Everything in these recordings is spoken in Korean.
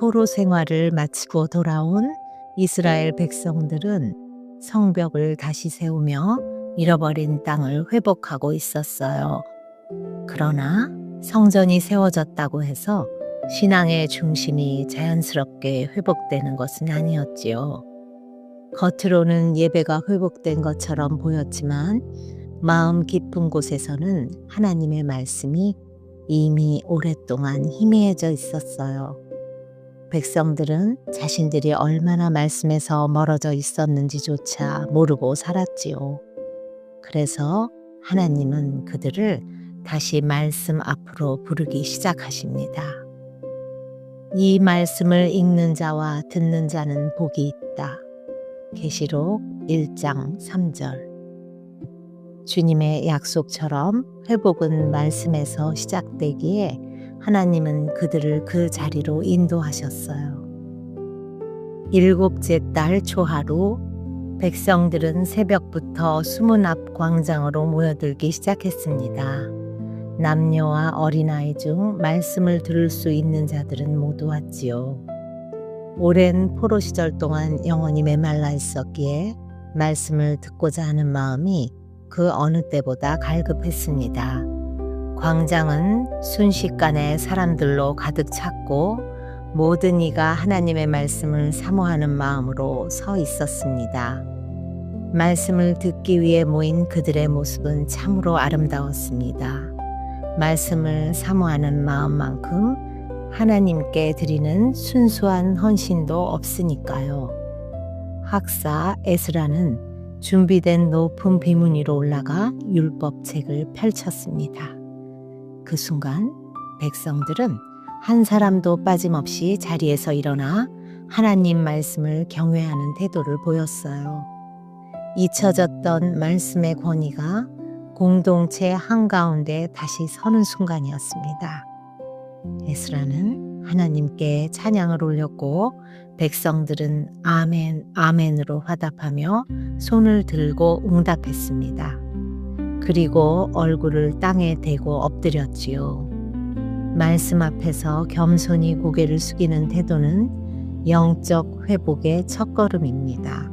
포로 생활을 마치고 돌아온 이스라엘 백성들은 성벽을 다시 세우며 잃어버린 땅을 회복하고 있었어요. 그러나 성전이 세워졌다고 해서 신앙의 중심이 자연스럽게 회복되는 것은 아니었지요. 겉으로는 예배가 회복된 것처럼 보였지만 마음 깊은 곳에서는 하나님의 말씀이 이미 오랫동안 희미해져 있었어요. 백성들은 자신들이 얼마나 말씀에서 멀어져 있었는지조차 모르고 살았지요. 그래서 하나님은 그들을 다시 말씀 앞으로 부르기 시작하십니다. 이 말씀을 읽는 자와 듣는 자는 복이 있다. 계시록 1장 3절. 주님의 약속처럼 회복은 말씀에서 시작되기에 하나님은 그들을 그 자리로 인도하셨어요. 7째 달 초하루 백성들은 새벽부터 수문 앞 광장으로 모여들기 시작했습니다. 남녀와 어린아이 중 말씀을 들을 수 있는 자들은 모두 왔지요. 오랜 포로 시절 동안 영혼이 메말라 있었기에 말씀을 듣고자 하는 마음이 그 어느 때보다 갈급했습니다. 광장은 순식간에 사람들로 가득 찼고 모든 이가 하나님의 말씀을 사모하는 마음으로 서 있었습니다. 말씀을 듣기 위해 모인 그들의 모습은 참으로 아름다웠습니다. 말씀을 사모하는 마음만큼 하나님께 드리는 순수한 헌신도 없으니까요. 학사 에스라는 준비된 높은 비문 위로 올라가 율법책을 펼쳤습니다. 그 순간 백성들은 한 사람도 빠짐없이 자리에서 일어나 하나님 말씀을 경외하는 태도를 보였어요. 잊혀졌던 말씀의 권위가 공동체 한가운데 다시 서는 순간이었습니다. 에스라는 하나님께 찬양을 올렸고 백성들은 아멘, 아멘으로 화답하며 손을 들고 응답했습니다. 그리고 얼굴을 땅에 대고 엎드렸지요. 말씀 앞에서 겸손히 고개를 숙이는 태도는 영적 회복의 첫걸음입니다.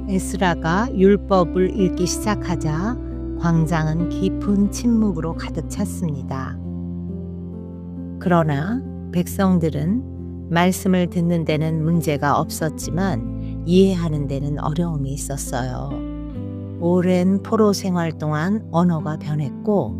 에스라가 율법을 읽기 시작하자 광장은 깊은 침묵으로 가득 찼습니다. 그러나 백성들은 말씀을 듣는 데는 문제가 없었지만 이해하는 데는 어려움이 있었어요. 오랜 포로 생활 동안 언어가 변했고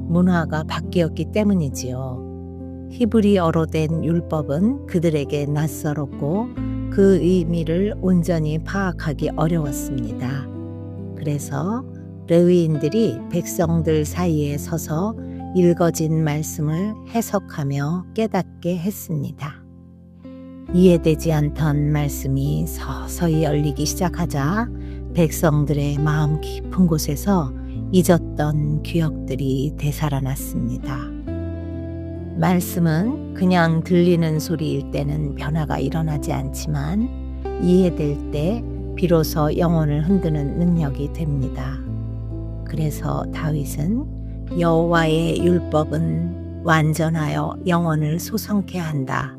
문화가 바뀌었기 때문이지요. 히브리어로 된 율법은 그들에게 낯설었고 그 의미를 온전히 파악하기 어려웠습니다. 그래서 레위인들이 백성들 사이에 서서 읽어진 말씀을 해석하며 깨닫게 했습니다. 이해되지 않던 말씀이 서서히 열리기 시작하자 백성들의 마음 깊은 곳에서 잊었던 기억들이 되살아났습니다. 말씀은 그냥 들리는 소리일 때는 변화가 일어나지 않지만 이해될 때 비로소 영혼을 흔드는 능력이 됩니다. 그래서 다윗은 여호와의 율법은 완전하여 영혼을 소성케 한다.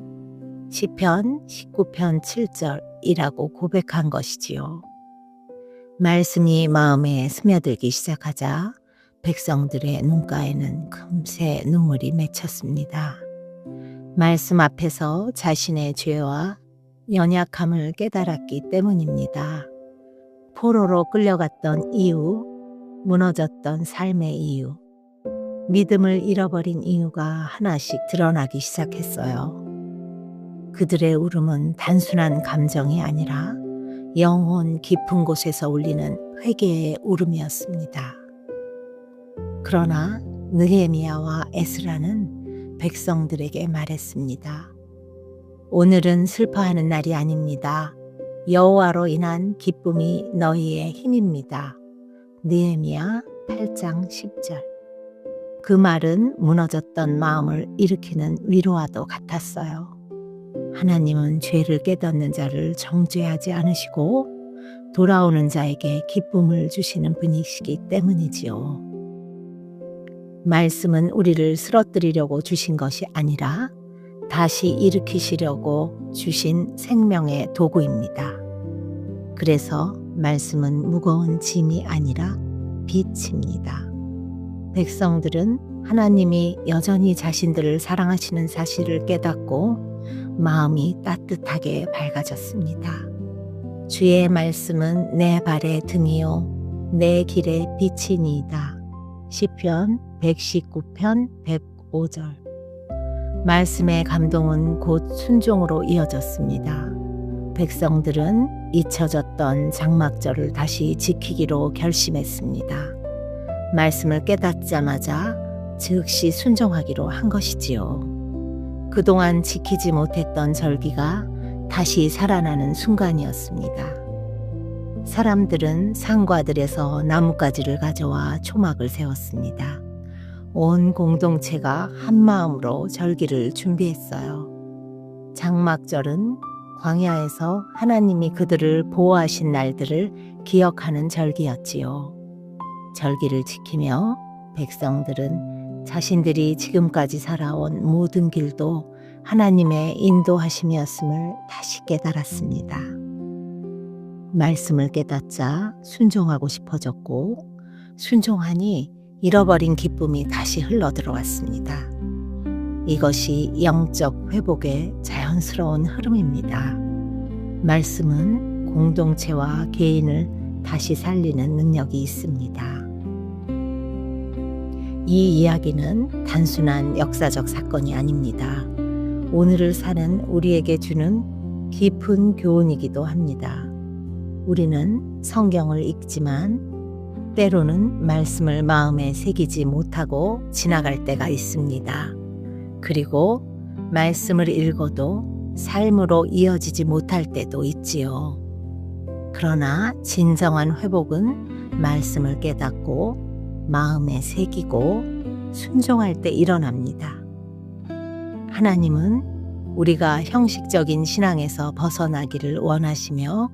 시편 19편 7절이라고 고백한 것이지요. 말씀이 마음에 스며들기 시작하자 백성들의 눈가에는 금세 눈물이 맺혔습니다. 말씀 앞에서 자신의 죄와 연약함을 깨달았기 때문입니다. 포로로 끌려갔던 이유, 무너졌던 삶의 이유, 믿음을 잃어버린 이유가 하나씩 드러나기 시작했어요. 그들의 울음은 단순한 감정이 아니라 영혼 깊은 곳에서 울리는 회개의 울음이었습니다. 그러나 느헤미야와 에스라는 백성들에게 말했습니다. 오늘은 슬퍼하는 날이 아닙니다. 여호와로 인한 기쁨이 너희의 힘입니다. 느헤미야 8장 10절. 그 말은 무너졌던 마음을 일으키는 위로와도 같았어요. 하나님은 죄를 깨닫는 자를 정죄하지 않으시고 돌아오는 자에게 기쁨을 주시는 분이시기 때문이지요. 말씀은 우리를 쓰러뜨리려고 주신 것이 아니라 다시 일으키시려고 주신 생명의 도구입니다. 그래서 말씀은 무거운 짐이 아니라 빛입니다. 백성들은 하나님이 여전히 자신들을 사랑하시는 사실을 깨닫고 마음이 따뜻하게 밝아졌습니다. 주의 말씀은 내 발의 등이요 내 길의 빛이니이다. 시편 119편 105절. 말씀의 감동은 곧 순종으로 이어졌습니다. 백성들은 잊혀졌던 장막절을 다시 지키기로 결심했습니다. 말씀을 깨닫자마자 즉시 순종하기로 한 것이지요. 그동안 지키지 못했던 절기가 다시 살아나는 순간이었습니다. 사람들은 상과들에서 나뭇가지를 가져와 초막을 세웠습니다. 온 공동체가 한마음으로 절기를 준비했어요. 장막절은 광야에서 하나님이 그들을 보호하신 날들을 기억하는 절기였지요. 절기를 지키며 백성들은 자신들이 지금까지 살아온 모든 길도 하나님의 인도하심이었음을 다시 깨달았습니다. 말씀을 깨닫자 순종하고 싶어졌고 순종하니 잃어버린 기쁨이 다시 흘러들어왔습니다. 이것이 영적 회복의 자연스러운 흐름입니다. 말씀은 공동체와 개인을 다시 살리는 능력이 있습니다. 이 이야기는 단순한 역사적 사건이 아닙니다. 오늘을 사는 우리에게 주는 깊은 교훈이기도 합니다. 우리는 성경을 읽지만 때로는 말씀을 마음에 새기지 못하고 지나갈 때가 있습니다. 그리고 말씀을 읽어도 삶으로 이어지지 못할 때도 있지요. 그러나 진정한 회복은 말씀을 깨닫고 마음에 새기고 순종할 때 일어납니다. 하나님은 우리가 형식적인 신앙에서 벗어나기를 원하시며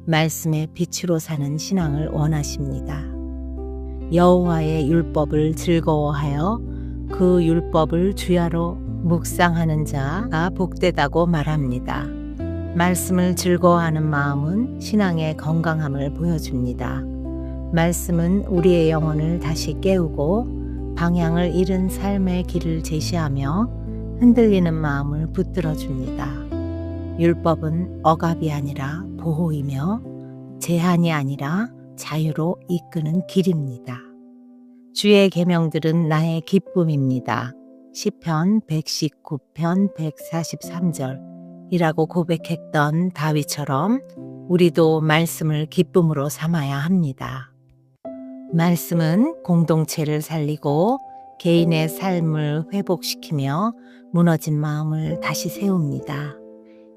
말씀의 빛으로 사는 신앙을 원하십니다. 여호와의 율법을 즐거워하여 그 율법을 주야로 묵상하는 자가 복되다고 말합니다. 말씀을 즐거워하는 마음은 신앙의 건강함을 보여줍니다. 말씀은 우리의 영혼을 다시 깨우고 방향을 잃은 삶의 길을 제시하며 흔들리는 마음을 붙들어 줍니다. 율법은 억압이 아니라 보호이며 제한이 아니라 자유로 이끄는 길입니다. 주의 계명들은 나의 기쁨입니다. 시편 119편 143절이라고 고백했던 다윗처럼 우리도 말씀을 기쁨으로 삼아야 합니다. 말씀은 공동체를 살리고 개인의 삶을 회복시키며 무너진 마음을 다시 세웁니다.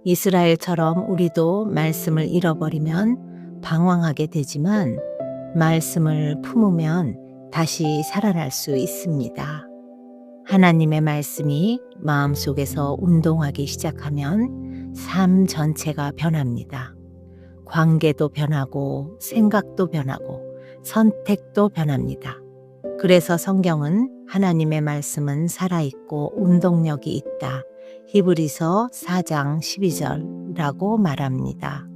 이스라엘처럼 우리도 말씀을 잃어버리면 방황하게 되지만 말씀을 품으면 다시 살아날 수 있습니다. 하나님의 말씀이 마음속에서 운동하기 시작하면 삶 전체가 변합니다. 관계도 변하고 생각도 변하고 선택도 변합니다. 그래서 성경은 하나님의 말씀은 살아있고 운동력이 있다. 히브리서 4장 12절이라고 말합니다.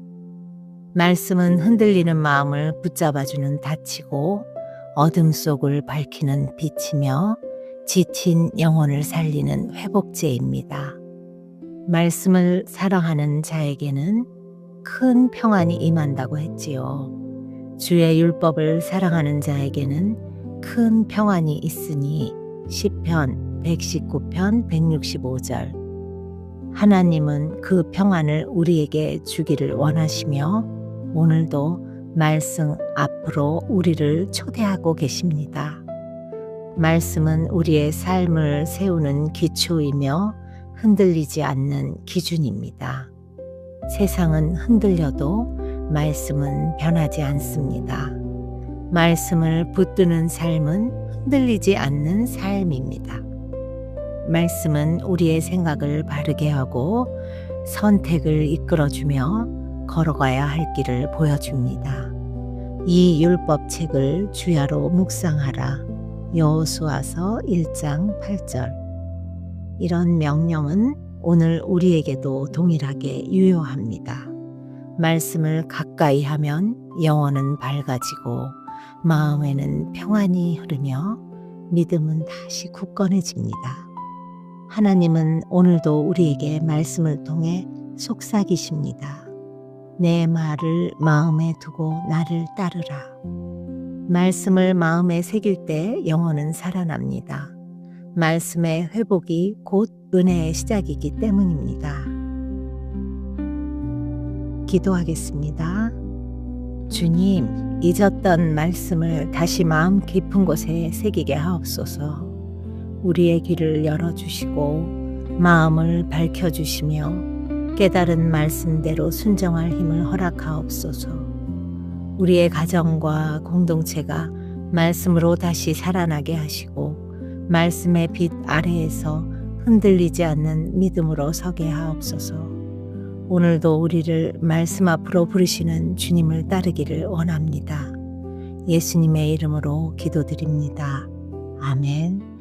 말씀은 흔들리는 마음을 붙잡아주는 닻이고 어둠 속을 밝히는 빛이며 지친 영혼을 살리는 회복제입니다. 말씀을 사랑하는 자에게는 큰 평안이 임한다고 했지요. 주의 율법을 사랑하는 자에게는 큰 평안이 있으니 시편 119편 165절. 하나님은 그 평안을 우리에게 주기를 원하시며 오늘도 말씀 앞으로 우리를 초대하고 계십니다. 말씀은 우리의 삶을 세우는 기초이며 흔들리지 않는 기준입니다. 세상은 흔들려도 말씀은 변하지 않습니다. 말씀을 붙드는 삶은 흔들리지 않는 삶입니다. 말씀은 우리의 생각을 바르게 하고 선택을 이끌어주며 걸어가야 할 길을 보여줍니다. 이 율법책을 주야로 묵상하라. 여호수아서 1장 8절. 이런 명령은 오늘 우리에게도 동일하게 유효합니다. 말씀을 가까이 하면 영혼은 밝아지고 마음에는 평안이 흐르며 믿음은 다시 굳건해집니다. 하나님은 오늘도 우리에게 말씀을 통해 속삭이십니다. 내 말을 마음에 두고 나를 따르라. 말씀을 마음에 새길 때 영혼은 살아납니다. 말씀의 회복이 곧 은혜의 시작이기 때문입니다. 기도하겠습니다. 주님, 잊었던 말씀을 다시 마음 깊은 곳에 새기게 하옵소서. 우리의 귀를 열어주시고 마음을 밝혀주시며 깨달은 말씀대로 순종할 힘을 허락하옵소서. 우리의 가정과 공동체가 말씀으로 다시 살아나게 하시고 말씀의 빛 아래에서 흔들리지 않는 믿음으로 서게 하옵소서. 오늘도 우리를 말씀 앞으로 부르시는 주님을 따르기를 원합니다. 예수님의 이름으로 기도드립니다. 아멘.